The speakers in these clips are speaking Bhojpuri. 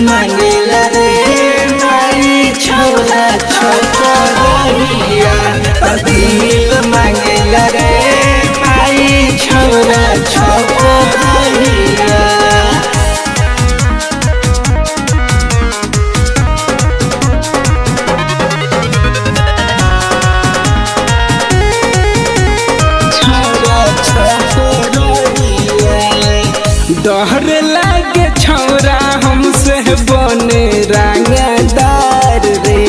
मांगेला रे माई छोरा छोकरिया दिल मांगेला रे माई छोरा छोकरिया। डर लागे छौरा हमसे बने रंगदार रे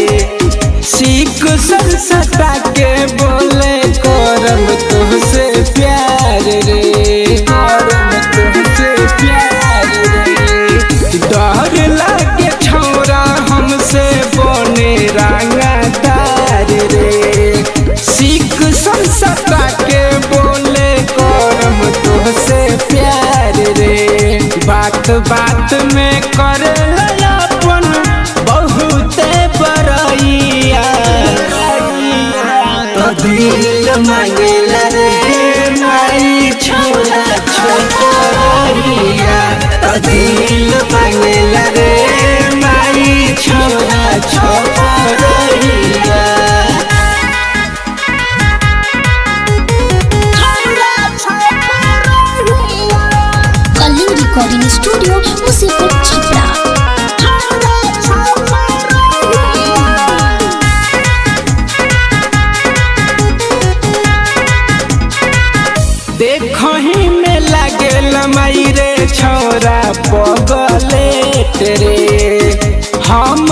सीख सब सता के बोले करम तुझसे प्यार रे करम तुझसे प्यार रे। डर लागे छौरा हमसे बने रंगदार रे सीख सब सता के बोले करम तुझसे प्यार रे। बात बात में कर अपन बहुत बड़ैया तो दिल मांगेला रे माई छोरा छोकरिया तो दिल मांगेला रे माई छोरा छोकरिया। Recording studio Musipur Chhapra. देखही में लागेल माई रे छौरा पगलेट रे हम